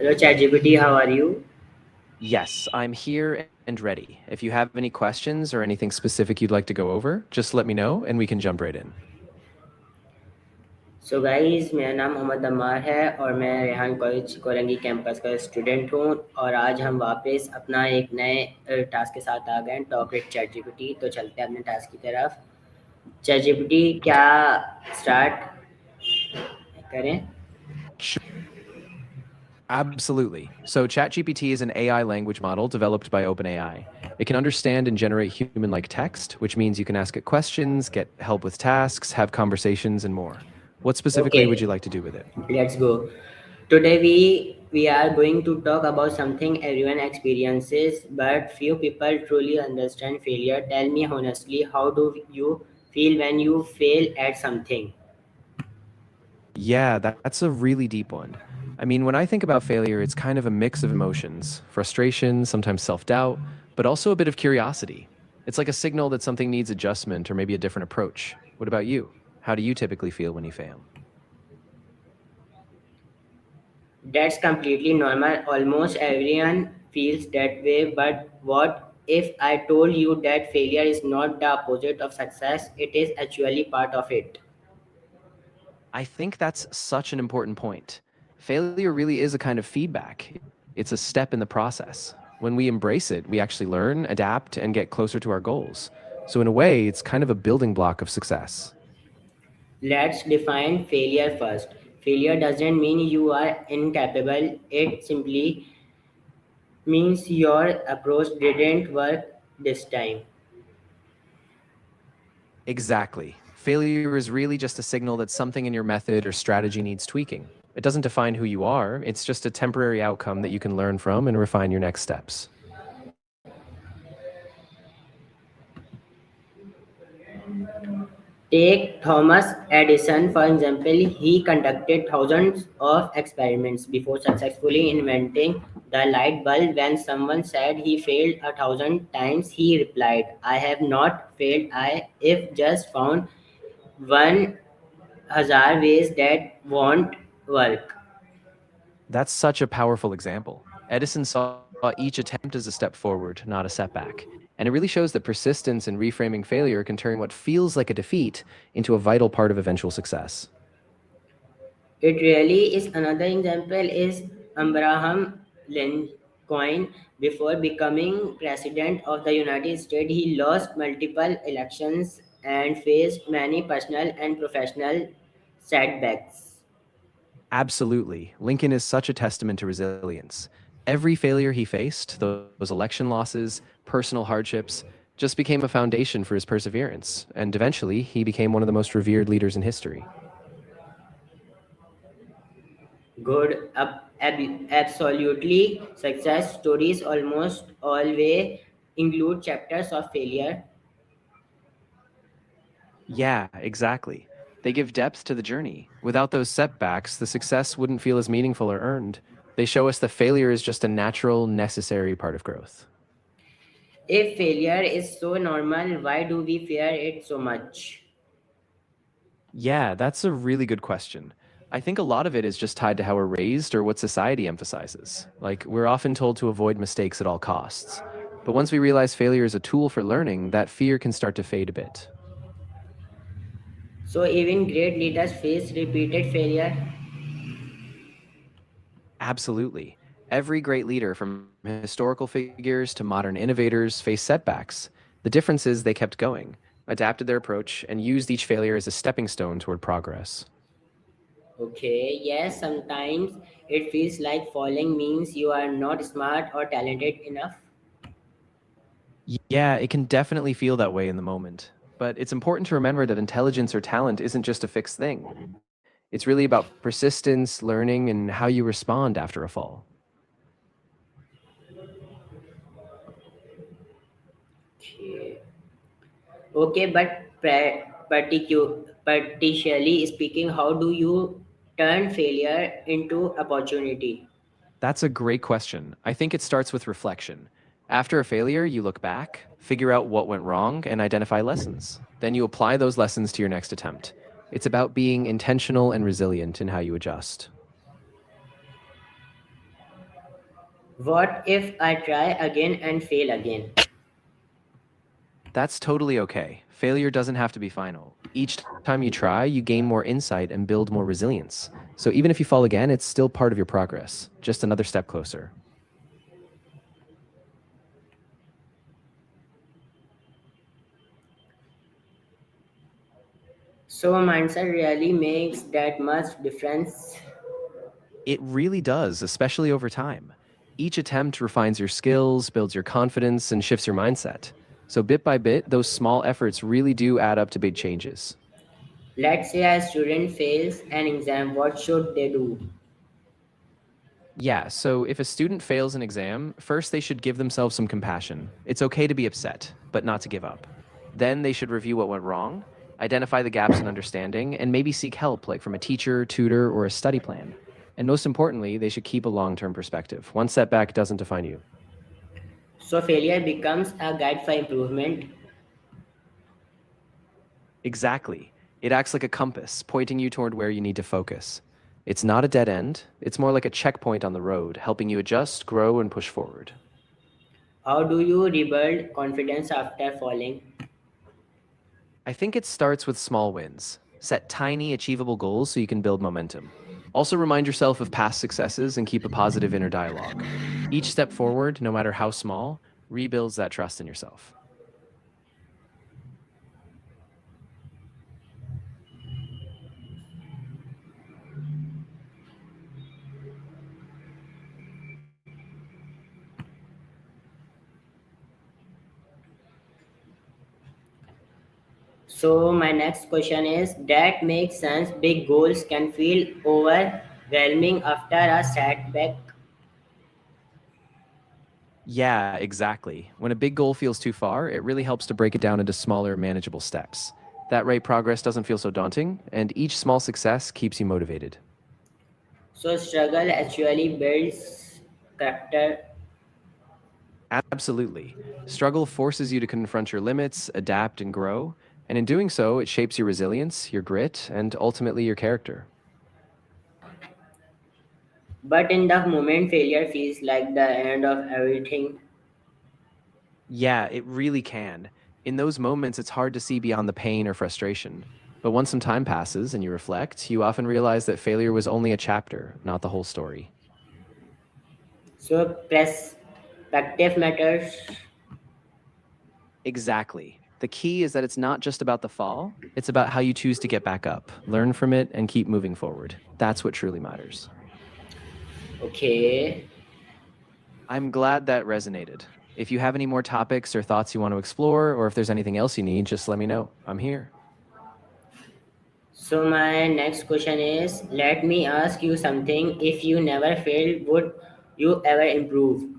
Hello, ChatGPT. How are you? Yes, I'm here and ready. If you have any questions or anything specific you'd like to go over, just let me know and we can jump right in. So guys मेरा नाम मोहम्मद अम्मार है और मैं Rehan college Korangi campus का student हूँ। और आज हम वापस अपना एक नए टास्क के साथ आ गए हैं, टॉक विद ChatGPT। तो चलते हैं अपने टास्क की तरफ। ChatGPT क्या स्टार्ट करें? Absolutely. So ChatGPT is an AI language model developed by OpenAI. It can understand and generate human-like text, which means you can ask it questions, get help with tasks, have conversations, and more. What okay, specifically would you like to do with it? Let's go. Today we are going to talk about something everyone experiences, but few people truly understand failure. Tell me honestly, how do you feel when you fail at something? Yeah, that's a really deep one. I mean, when I think about failure, it's kind of a mix of emotions: frustration, sometimes self doubt, but also a bit of curiosity. It's like a signal that something needs adjustment or maybe a different approach. What about you? How do you typically feel when you fail? That's completely normal. Almost everyone feels that way. But what if I told you that failure is not the opposite of success? It is actually part of it. I think that's such an important point. Failure really is a kind of feedback, it's a step in the process. When we embrace it, we actually learn, adapt, and get closer to our goals. So, in a way, it's kind of a building block of success. Let's define failure first. Failure doesn't mean you are incapable, it simply means your approach didn't work this time. Exactly. Failure is really just a signal that something in your method or strategy needs tweaking. It doesn't define who you are, it's just a temporary outcome that you can learn from and refine your next steps. Take Thomas Edison, for example. He conducted thousands of experiments before successfully inventing the light bulb. When someone said he failed 1,000 times, he replied, I have not failed, I have just found 1,000 ways that won't work. That's such a powerful example. Edison saw each attempt as a step forward, not a setback. And it really shows that persistence and reframing failure can turn what feels like a defeat into a vital part of eventual success. It really is. Another example is Abraham Lincoln. Before becoming president of the United States, he lost multiple elections and faced many personal and professional setbacks. Absolutely. Lincoln is such a testament to resilience. Every failure he faced, those election losses, personal hardships, just became a foundation for his perseverance. And eventually, he became one of the most revered leaders in history. Good, absolutely. Success stories almost always include chapters of failure. Yeah, exactly. They give depth to the journey. Without those setbacks, the success wouldn't feel as meaningful or earned. They show us that failure is just a natural, necessary part of growth. If failure is so normal, why do we fear it so much? Yeah, that's a really good question. I think a lot of it is just tied to how we're raised or what society emphasizes. Like, we're often told to avoid mistakes at all costs. But once we realize failure is a tool for learning, that fear can start to fade a bit. So even great leaders face repeated failure. Absolutely. Every great leader, from historical figures to modern innovators, faced setbacks. The difference is they kept going, adapted their approach, and used each failure as a stepping stone toward progress. Okay, yes, sometimes it feels like falling means you are not smart or talented enough. Yeah, it can definitely feel that way in the moment. But it's important to remember that intelligence or talent isn't just a fixed thing. It's really about persistence, learning, and how you respond after a fall. Okay, okay, but particularly speaking, how do you turn failure into opportunity? That's a great question. I think it starts with reflection. After a failure, you look back, figure out what went wrong, and identify lessons. Then you apply those lessons to your next attempt. It's about being intentional and resilient in how you adjust. What if I try again and fail again? That's totally okay. Failure doesn't have to be final. Each time you try, you gain more insight and build more resilience. So even if you fall again, it's still part of your progress, just another step closer. So mindset really makes that much difference. It really does, especially over time. Each attempt refines your skills, builds your confidence, and shifts your mindset. So bit by bit, those small efforts really do add up to big changes. Let's say a student fails an exam, what should they do? Yeah, so if a student fails an exam, first they should give themselves some compassion. It's okay to be upset, but not to give up. Then they should review what went wrong, identify the gaps in understanding, and maybe seek help, like from a teacher, tutor, or a study plan. And most importantly, they should keep a long term perspective. One setback doesn't define you. So failure becomes a guide for improvement. Exactly. It acts like a compass, pointing you toward where you need to focus. It's not a dead end, it's more like a checkpoint on the road, helping you adjust, grow, and push forward. How do you rebuild confidence after falling? I think it starts with small wins. Set tiny, achievable goals so you can build momentum. Also, remind yourself of past successes and keep a positive inner dialogue. Each step forward, no matter how small, rebuilds that trust in yourself. So my next question is that makes sense. Big goals can feel overwhelming after a setback. Yeah, exactly. When a big goal feels too far, it really helps to break it down into smaller, manageable steps. That way, progress doesn't feel so daunting, and each small success keeps you motivated. So struggle actually builds character. Absolutely. Struggle forces you to confront your limits, adapt, and grow. And in doing so, it shapes your resilience, your grit, and ultimately your character. But in the moment, failure feels like the end of everything. Yeah, it really can. In those moments, it's hard to see beyond the pain or frustration. But once some time passes and you reflect, you often realize that failure was only a chapter, not the whole story. So perspective matters. Exactly. The key is that it's not just about the fall, it's about how you choose to get back up, learn from it, and keep moving forward. That's what truly matters. Okay. I'm glad that resonated. If you have any more topics or thoughts you want to explore, or if there's anything else you need, just let me know. I'm here. So my next question is let me ask you something. If you never failed, would you ever improve?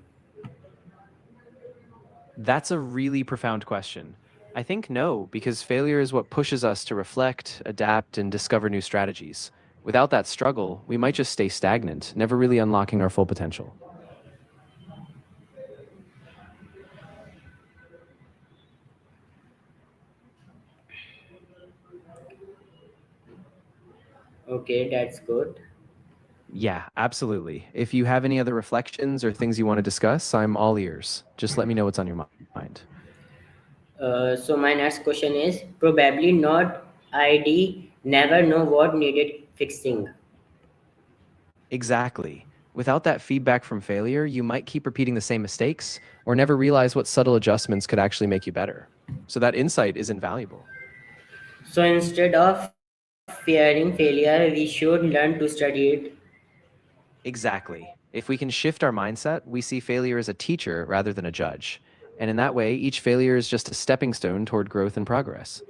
That's a really profound question. I think no, because failure is what pushes us to reflect, adapt, and discover new strategies. Without that struggle, we might just stay stagnant, never really unlocking our full potential. Okay, that's good. Yeah, absolutely. If you have any other reflections or things you want to discuss, I'm all ears. Just let me know what's on your mind. So my next question is probably not ID never know what needed fixing. Exactly. Without that feedback from failure, you might keep repeating the same mistakes or never realize what subtle adjustments could actually make you better. So that insight is invaluable. So instead of fearing failure, we should learn to study it. Exactly. If we can shift our mindset, we see failure as a teacher rather than a judge. And in that way, each failure is just a stepping stone toward growth and progress.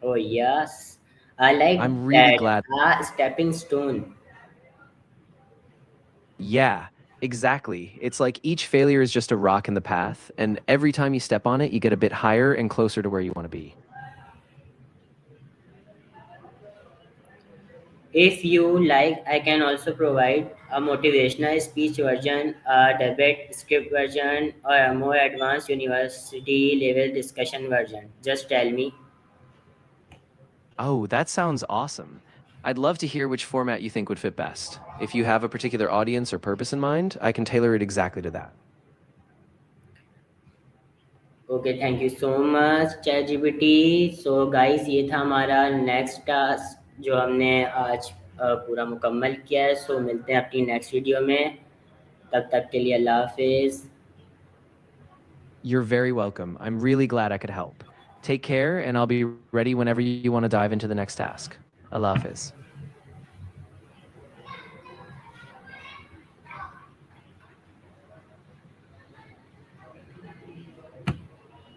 Oh yes, I like I'm really that. glad. A stepping stone. Yeah, exactly. It's like each failure is just a rock in the path, and every time you step on it, you get a bit higher and closer to where you want to be. If you like, I can also provide a motivational speech version, a debate script version, or a more advanced university level discussion version. Just tell me. Oh, that sounds awesome. I'd love to hear which format you think would fit best. If you have a particular audience or purpose in mind, I can tailor it exactly to that. Okay, thank you so much chat GPT. So guys, ये था हमारा next task जो हमने आज पूरा मुकम्मल किया है। सो मिलते हैं अपनी नेक्स्ट वीडियो में, तब तक के लिए अल्लाह हाफिज़। You're very welcome. I'm really glad I could help. Take care, and I'll be ready whenever you want to dive into the next task. Allah Hafiz.